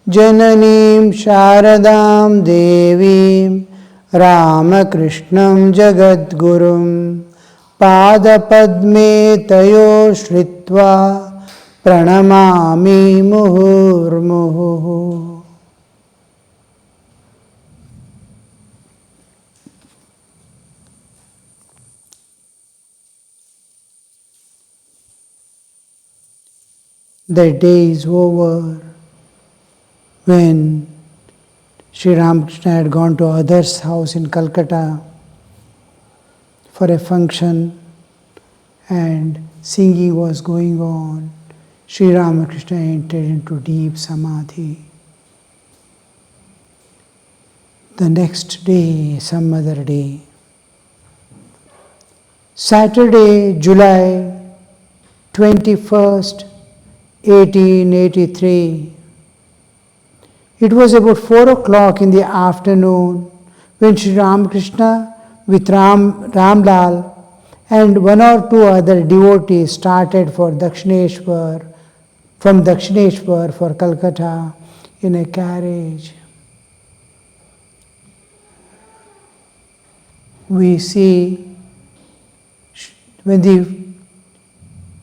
Jananim Sharadam Devim Ramakrishnan Jagadgurum Padapadme Tayo Shritva Pranamami Muhurmuhu. The day is over when Sri Ramakrishna had gone to others' house in Calcutta for a function and singing was going on. Sri Ramakrishna entered into deep samadhi. The next day, some other day, Saturday, July 21st, 1883. It was about 4 o'clock in the afternoon when Sri Ramakrishna with Ramlal and 1 or 2 other devotees started from Dakshineshwar for Calcutta in a carriage. We see when the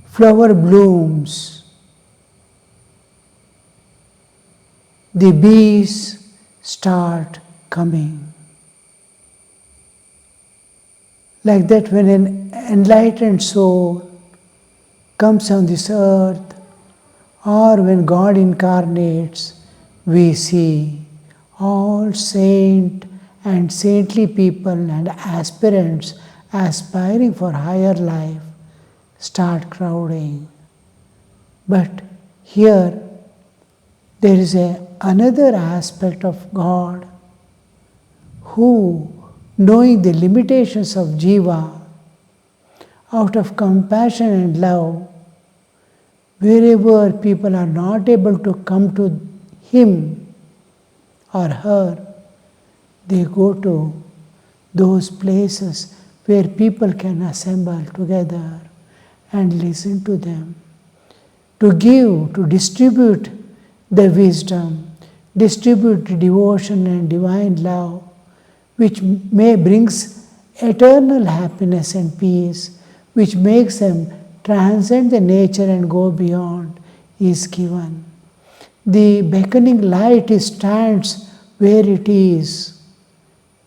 flower blooms, the bees start coming. Like that, when an enlightened soul comes on this earth, or when God incarnates, we see all saint and saintly people and aspirants aspiring for higher life start crowding. But here there is another aspect of God who, knowing the limitations of Jiva, out of compassion and love, wherever people are not able to come to him or her, they go to those places where people can assemble together and listen to them, to give, to distribute the wisdom, distribute devotion and divine love, which may brings eternal happiness and peace, which makes them transcend the nature and go beyond, is given. The beckoning light stands where it is.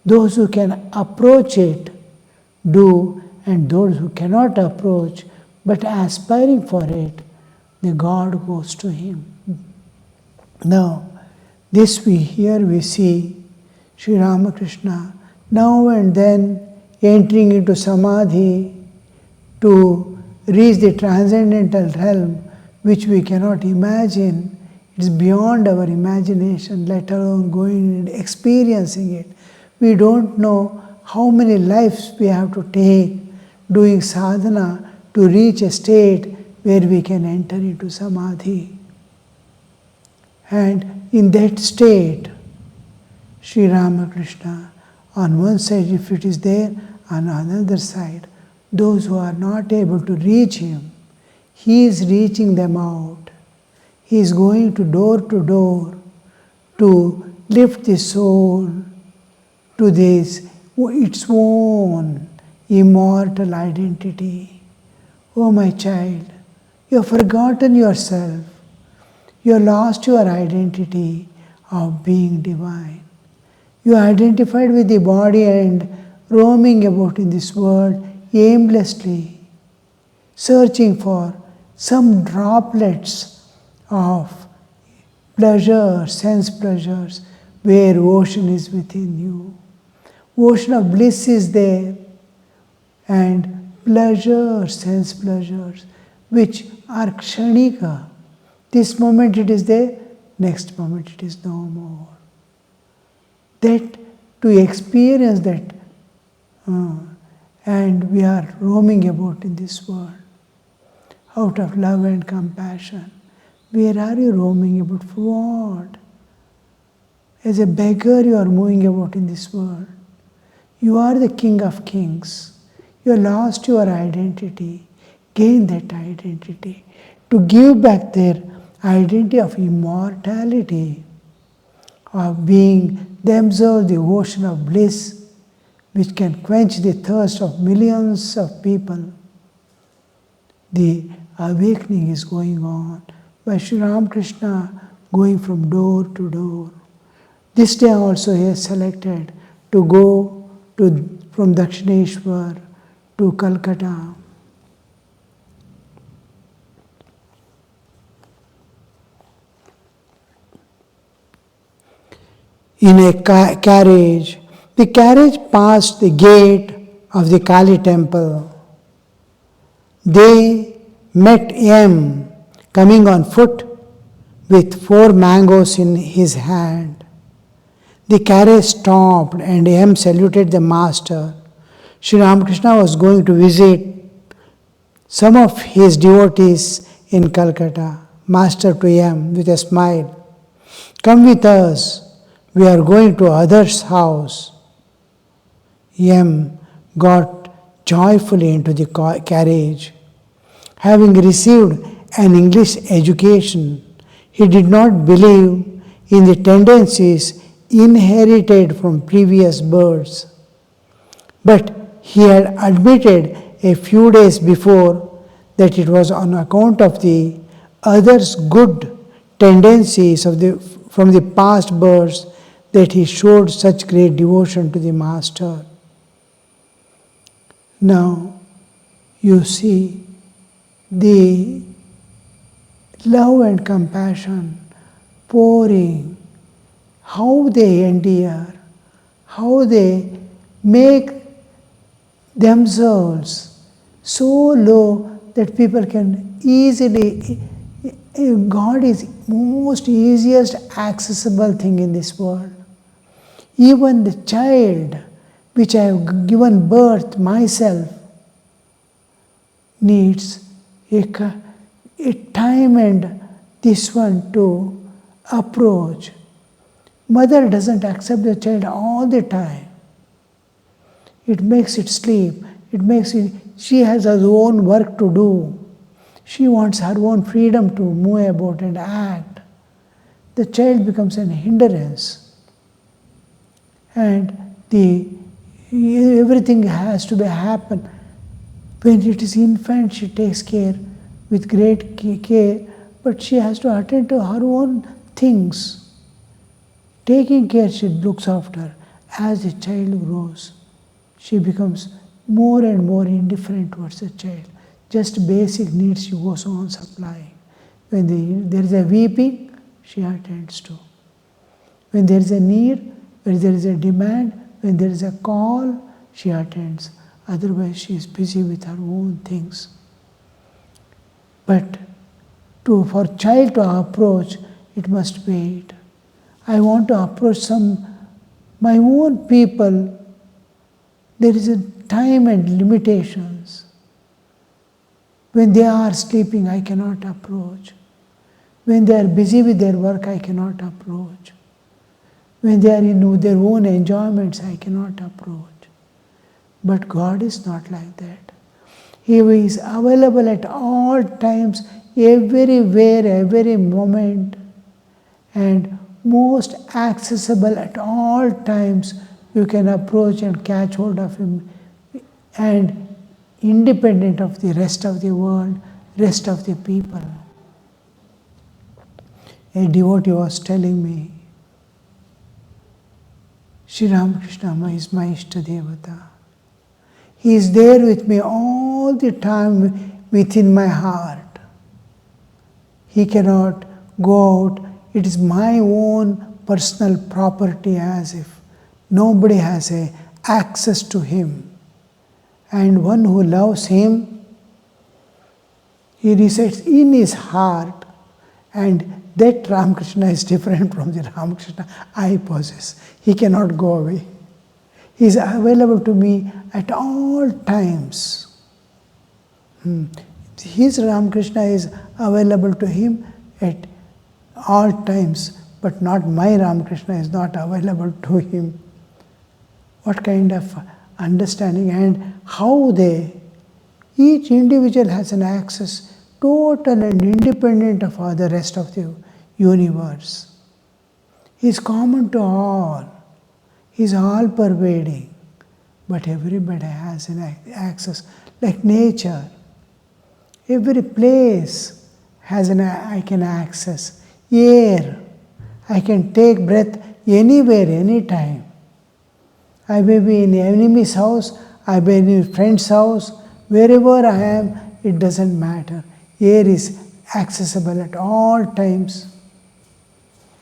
Those who can approach it do, and those who cannot approach but aspiring for it, the God goes to him. Now, this we see Sri Ramakrishna now and then entering into samadhi to reach the transcendental realm which we cannot imagine. It is beyond our imagination, let alone going and experiencing it. We don't know how many lives we have to take doing sadhana to reach a state where we can enter into samadhi. And in that state, Sri Ramakrishna, on one side if it is there, on another side, those who are not able to reach him, he is reaching them out. He is going to door to lift the soul to this, its own immortal identity. Oh my child, you have forgotten yourself. You have lost your identity of being divine. You are identified with the body and roaming about in this world aimlessly, searching for some droplets of pleasure, sense pleasures, where ocean is within you. Ocean of bliss is there, and pleasure, sense pleasures, which are kshanika. This moment it is there, next moment it is no more. That, to experience that, and we are roaming about in this world, out of love and compassion. Where are you roaming about? For what? As a beggar you are moving about in this world. You are the King of Kings. You have lost your identity. Gain that identity. To give back their identity of immortality. of being themselves the ocean of bliss, which can quench the thirst of millions of people. The awakening is going on by Sri Ramakrishna going from door to door. This day also he has selected to go from Dakshineshwar to Calcutta. In a carriage, the carriage passed the gate of the Kali temple. They met M coming on foot with 4 mangoes in his hand. The carriage stopped and M saluted the master. Sri Ramakrishna was going to visit some of his devotees in Calcutta. Master to M with a smile, "Come with us. We are going to others' house." M got joyfully into the carriage. Having received an English education, he did not believe in the tendencies inherited from previous births. But he had admitted a few days before that it was on account of the others' good tendencies from the past births that he showed such great devotion to the Master. Now, you see the love and compassion pouring, how they endure, how they make themselves so low that people can easily, God is most easiest accessible thing in this world. Even the child which I have given birth myself needs a time and this one to approach. Mother doesn't accept the child all the time. It makes it sleep. She has her own work to do. She wants her own freedom to move about and act. The child becomes an hindrance. And everything has to happen. When it is infant, she takes care with great care, but she has to attend to her own things. Taking care, she looks after. As the child grows, she becomes more and more indifferent towards the child. Just basic needs she goes on supplying. When there is a weeping, she attends to. When there is a need, when there is a demand, when there is a call, she attends. Otherwise, she is busy with her own things. But for child to approach, it must wait. I want to approach my own people. There is a time and limitations. When they are sleeping, I cannot approach. When they are busy with their work, I cannot approach. When they are in their own enjoyments, I cannot approach. But God is not like that. He is available at all times, everywhere, every moment, and most accessible at all times. You can approach and catch hold of Him, and independent of the rest of the world, rest of the people. A devotee was telling me, Sri Ramakrishna is my Ishta Devata. He is there with me all the time within my heart. He cannot go out. It is my own personal property, as if nobody has access to Him. And one who loves Him, He resides in his heart, and that Ramakrishna is different from the Ramakrishna I possess. He cannot go away. He is available to me at all times. His Ramakrishna is available to him at all times, but not my Ramakrishna is not available to him. What kind of understanding, and how each individual has an access total and independent of the rest of the universe. He is common to all. He is all pervading. But everybody has an access, like nature. Every place has I can access. Air, I can take breath anywhere, anytime. I may be in the enemy's house, I may be in a friend's house, wherever I am, it doesn't matter. Air is accessible at all times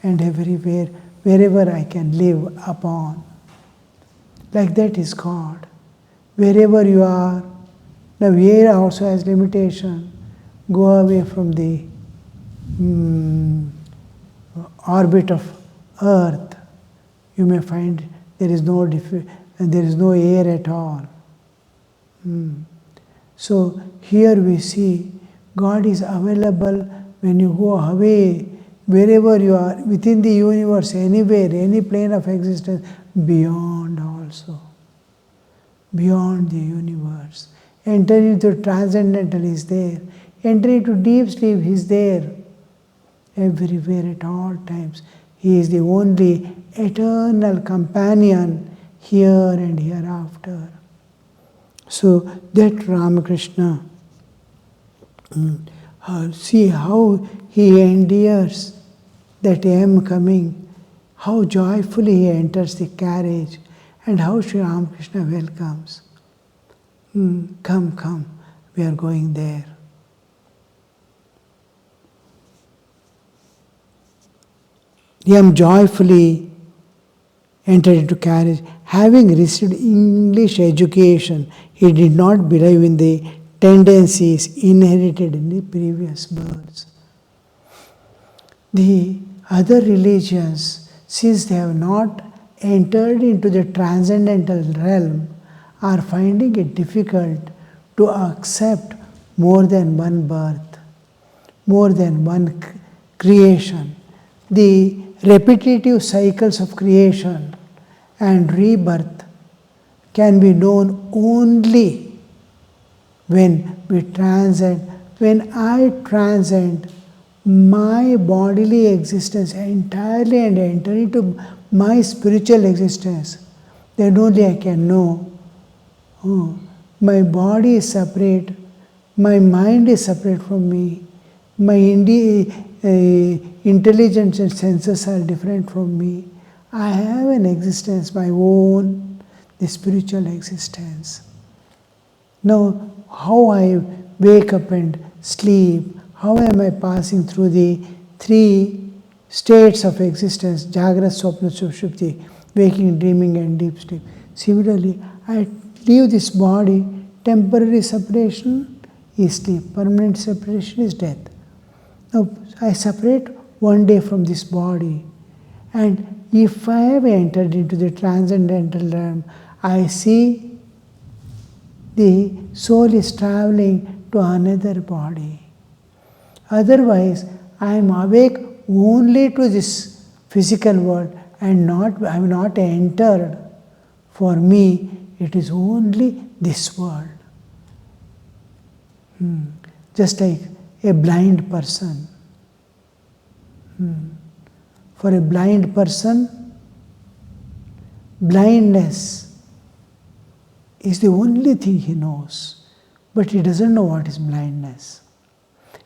and everywhere, wherever I can live upon. Like that is God. Wherever you are, now air also has limitation. Go away from the orbit of earth. You may find there is no air at all. So here we see God is available when you go away, wherever you are, within the universe, anywhere, any plane of existence, beyond also. Beyond the universe. Enter into transcendental, He is there. Enter into deep sleep, He is there. Everywhere at all times. He is the only eternal companion here and hereafter. So that Ramakrishna, see how he endures that I am coming, how joyfully he enters the carriage, and how Sri Ramakrishna welcomes. Come, come, we are going there. Yam joyfully entered into carriage. Having received English education, he did not believe in the tendencies inherited in the previous births. The other religions, since they have not entered into the transcendental realm, are finding it difficult to accept more than one birth, more than one creation. The repetitive cycles of creation and rebirth can be known only when we transcend. When I transcend my bodily existence entirely and enter into my spiritual existence, then only I can know, my body is separate, my mind is separate from me, my intelligence and senses are different from me. I have an existence, my own, the spiritual existence. Now, how I wake up and sleep, how am I passing through the three states of existence, Jagrat, Swapna, Sushupti, waking, dreaming and deep sleep. Similarly, I leave this body, temporary separation is sleep, permanent separation is death. Now, I separate one day from this body, and if I have entered into the transcendental realm, I see the soul is traveling to another body. Otherwise, I am awake only to this physical world and I have not entered. For me, it is only this world. Just like a blind person. For a blind person, blindness is the only thing he knows, but he doesn't know what is blindness.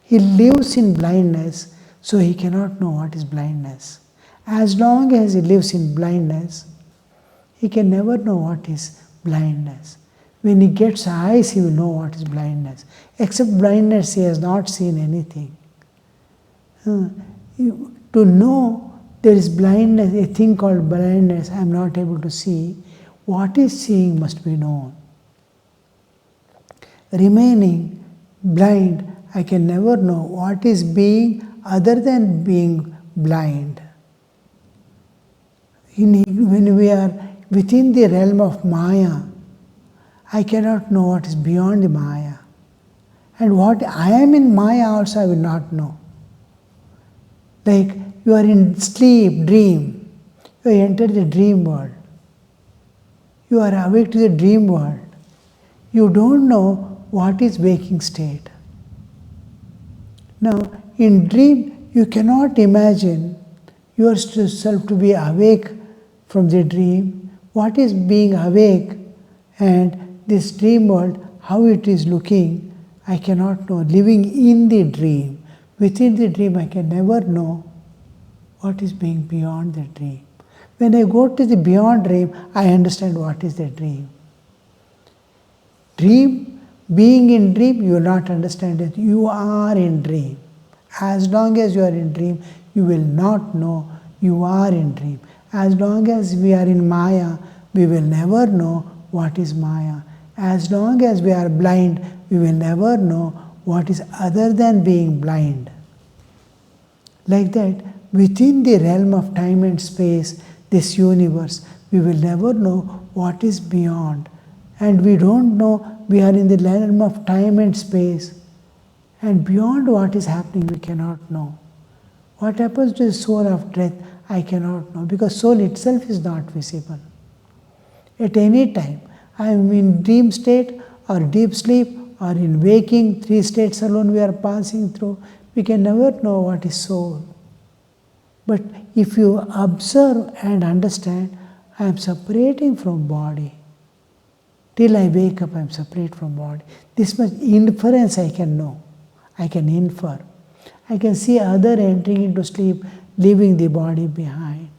He lives in blindness, so he cannot know what is blindness. As long as he lives in blindness, he can never know what is blindness. When he gets eyes, he will know what is blindness. Except blindness, he has not seen anything. To know there is blindness, a thing called blindness, I am not able to see. What is seeing must be known. Remaining blind, I can never know what is being other than being blind. When we are within the realm of Maya, I cannot know what is beyond the Maya. And what I am in Maya also I will not know. Like you are in sleep, dream. You enter the dream world. You are awake to the dream world. You don't know what is waking state. Now, in dream, you cannot imagine yourself to be awake from the dream. What is being awake and this dream world, how it is looking, I cannot know. Living in the dream, within the dream, I can never know what is being beyond the dream. When I go to the beyond dream, I understand what is the dream. Dream, being in dream, you will not understand it. You are in dream. As long as you are in dream, you will not know you are in dream. As long as we are in Maya, we will never know what is Maya. As long as we are blind, we will never know what is other than being blind. Like that, within the realm of time and space, this universe, we will never know what is beyond. And we don't know we are in the realm of time and space. And beyond what is happening, we cannot know. What happens to the soul of death, I cannot know, because soul itself is not visible. At any time, I am in dream state or deep sleep or in waking, 3 states alone we are passing through. We can never know what is soul. But if you observe and understand, I am separating from body. Till I wake up, I am separate from body. This much inference I can know. I can infer. I can see other entering into sleep, leaving the body behind.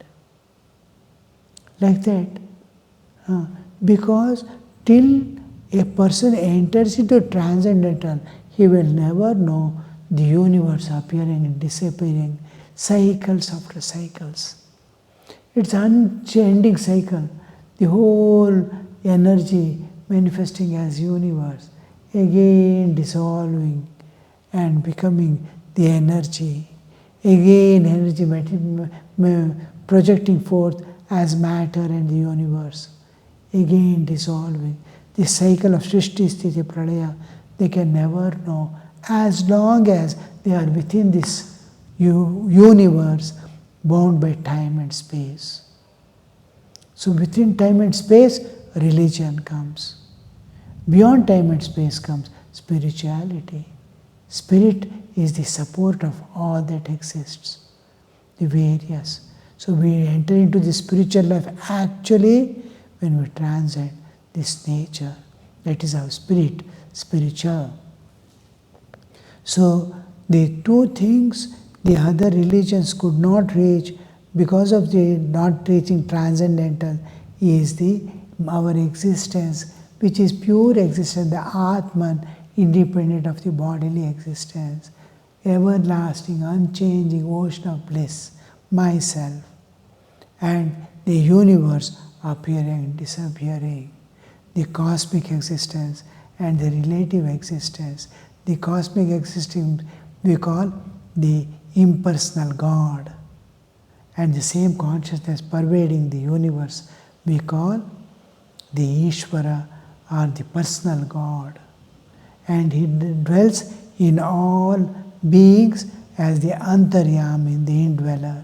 Like that. Because till a person enters into transcendental, he will never know the universe appearing and disappearing, cycles after cycles. It's an unending cycle. The whole energy manifesting as universe, again dissolving and becoming the energy. Again energy projecting forth as matter and the universe. Again dissolving. The cycle of Srishti, Sthiti, Pralaya, they can never know as long as they are within this universe bound by time and space. So within time and space, religion comes. Beyond time and space comes spirituality. Spirit is the support of all that exists, the various. So we enter into the spiritual life actually when we transcend this nature. That is our spirit, spiritual. So the two things the other religions could not reach because of the not reaching transcendental is our existence, which is pure existence, the Atman, independent of the bodily existence, everlasting, unchanging ocean of bliss, myself, and the universe appearing and disappearing, the cosmic existence and the relative existence. The cosmic existence we call the impersonal God, and the same consciousness pervading the universe we call the Ishvara or the personal God. And He dwells in all beings as the Antaryami, the indweller.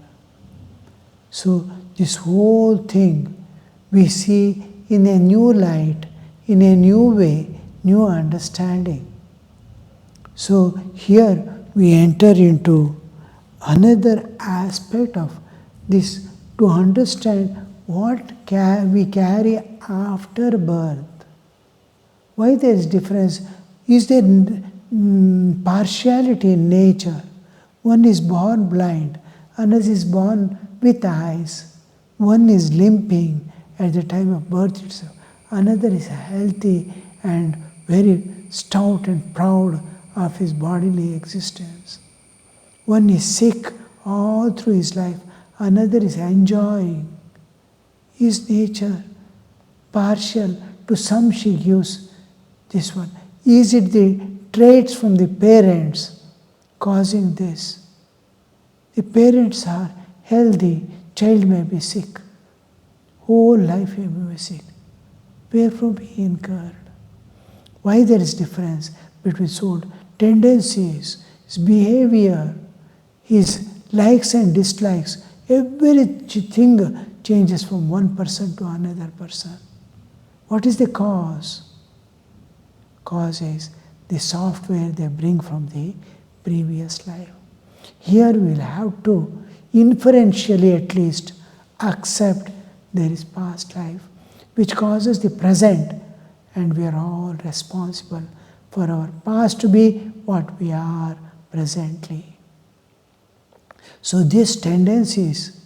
So this whole thing we see in a new light, in a new way, new understanding. So here we enter into another aspect of this to understand what we carry after birth. Why there is difference? Is there partiality in nature? One is born blind, another is born with eyes. One is limping at the time of birth itself. Another is healthy and very stout and proud of his bodily existence. One is sick all through his life. Another is enjoying. Is nature partial? To some she gives this one. Is it the traits from the parents causing this? The parents are healthy, child may be sick. Whole life may be sick. Wherefrom he incurred? Why there is difference between soul? Tendencies, his behavior, his likes and dislikes, everything changes from one person to another person. What is the cause? Cause is the software they bring from the previous life. Here we will have to inferentially at least, accept there is past life, which causes the present, and we are all responsible for our past to be what we are presently. So these tendencies,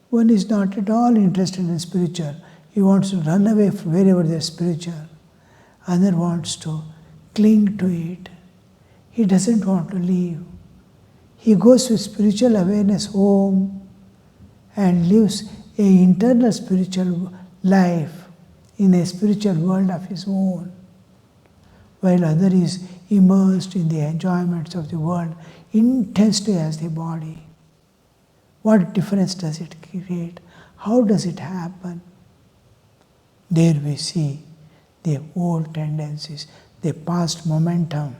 one is not at all interested in spiritual. He wants to run away from wherever there is spiritual. Other wants to cling to it. He doesn't want to leave. He goes with spiritual awareness home and lives an internal spiritual life in a spiritual world of his own, while other is immersed in the enjoyments of the world intensely as the body. What difference does it create? How does it happen? There we see the old tendencies, the past momentum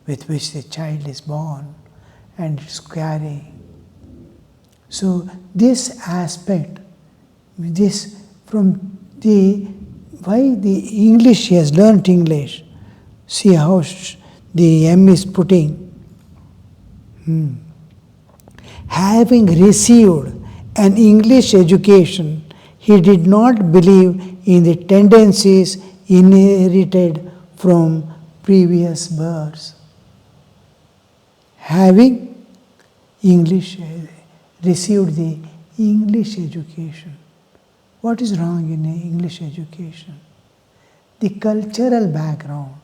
with which the child is born and it's carrying. So this aspect, this from the why the English, he has learnt English. See how the M is putting. Having received an English education, he did not believe in the tendencies inherited from previous births. Having received the English education. What is wrong in English education? The cultural background.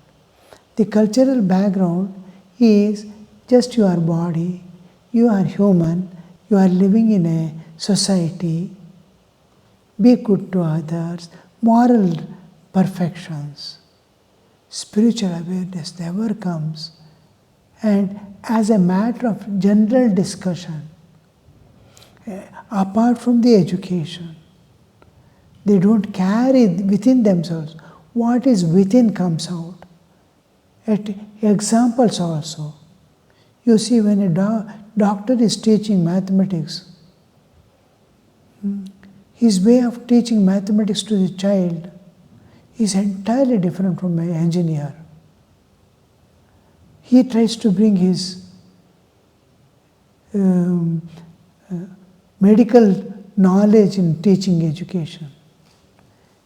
The cultural background is just your body. You are human. You are living in a society. Be good to others. Moral perfections. Spiritual awareness never comes. And as a matter of general discussion, apart from the education, they don't carry within themselves. What is within comes out. At examples also. You see, when a doctor is teaching mathematics, his way of teaching mathematics to the child is entirely different from an engineer. He tries to bring his medical knowledge in teaching education.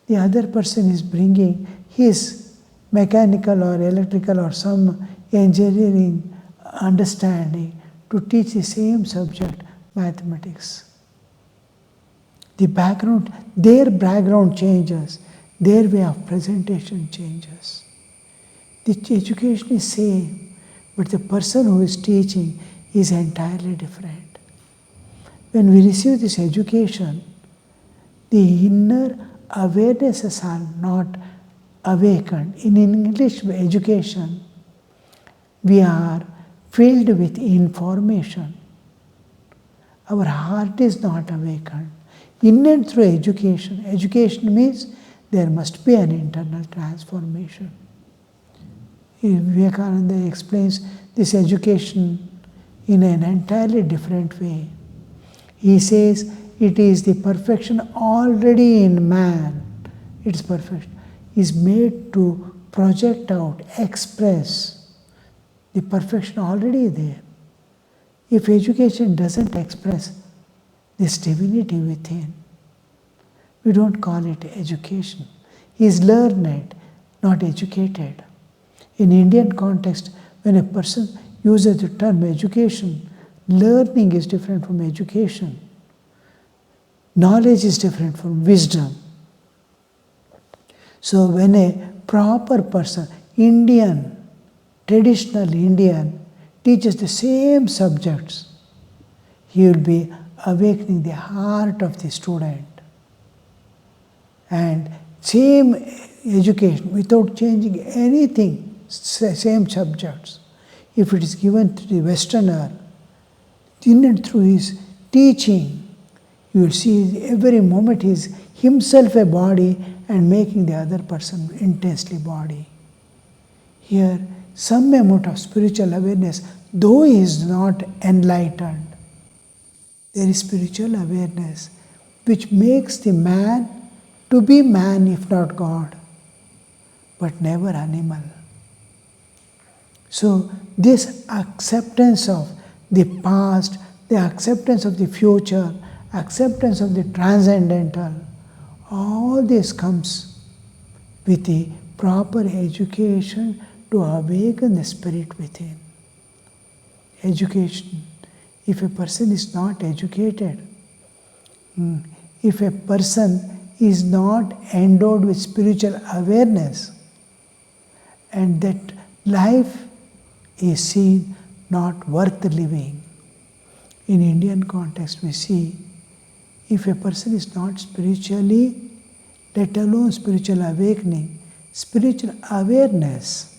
The other person is bringing his mechanical or electrical or some engineering understanding to teach the same subject, mathematics. The background, their background changes, their way of presentation changes. The education is same, but the person who is teaching is entirely different. When we receive this education, the inner awarenesses are not awakened. In English education, we are filled with information. Our heart is not awakened. In and through education, education means there must be an internal transformation. Vinayakananda explains this education in an entirely different way. He says it is the perfection already in man. Its perfection is made to project out, express the perfection already there. If education doesn't express this divinity within, we don't call it education. He is learned, not educated. In Indian context, when a person uses the term education, learning is different from education. Knowledge is different from wisdom. So when a proper person, traditional Indian, teaches the same subjects, he will be awakening the heart of the student. And same education, without changing anything, same subjects. If it is given to the Westerner, in and through his teaching, you will see every moment he is himself a body and making the other person intensely body. Here, some amount of spiritual awareness, though he is not enlightened, there is spiritual awareness which makes the man to be man if not God, but never animal. So this acceptance of the past the acceptance of the future, acceptance of the transcendental, all this comes with the proper education to awaken the spirit within. Education. If a person is not educated, if a person is not endowed with spiritual awareness, and that life is seen not worth living. In Indian context, we see if a person is not spiritually, let alone spiritual awakening, spiritual awareness,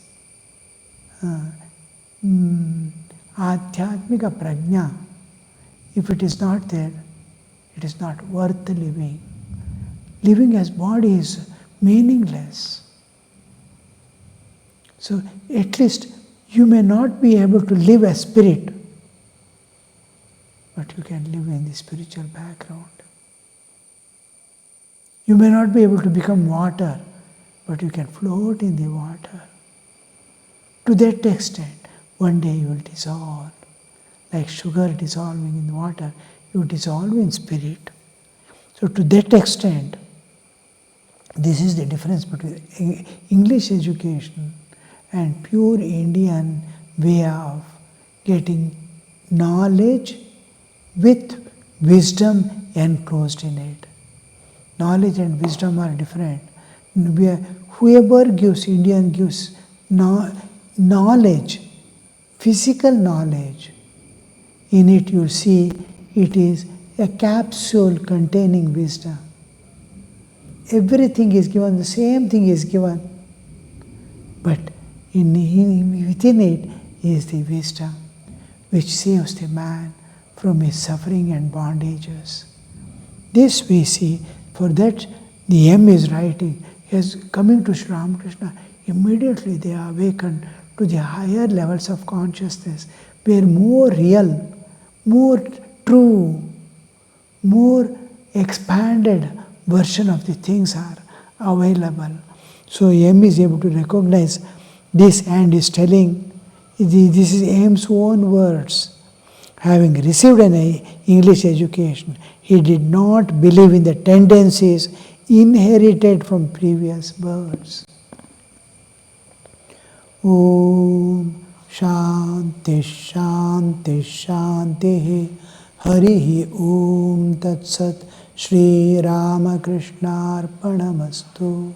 Adhyatmika prajna, if it is not there, it is not worth living. Living as body is meaningless. So at least you may not be able to live as spirit, but you can live in the spiritual background. You may not be able to become water, but you can float in the water. To that extent, one day you will dissolve. Like sugar dissolving in water, you dissolve in spirit. So to that extent, this is the difference between English education and pure Indian way of getting knowledge with wisdom enclosed in it. Knowledge and wisdom are different. Whoever gives, Indian gives knowledge, physical knowledge, in it you see it is a capsule containing wisdom. Everything is given, the same thing is given, but within it is the wisdom which saves the man from his suffering and bondages. This we see, for that the M is writing, as coming to Sri Ramakrishna, immediately they are awakened to the higher levels of consciousness, where more real, more true, more expanded version of the things are available. So M is able to recognize this and is telling, this is M's own words. Having received an English education, he did not believe in the tendencies inherited from previous births. Om Shanti Shanti Shanti Harihi Om Tat Sat Shri Ramakrishna Arpanamastu.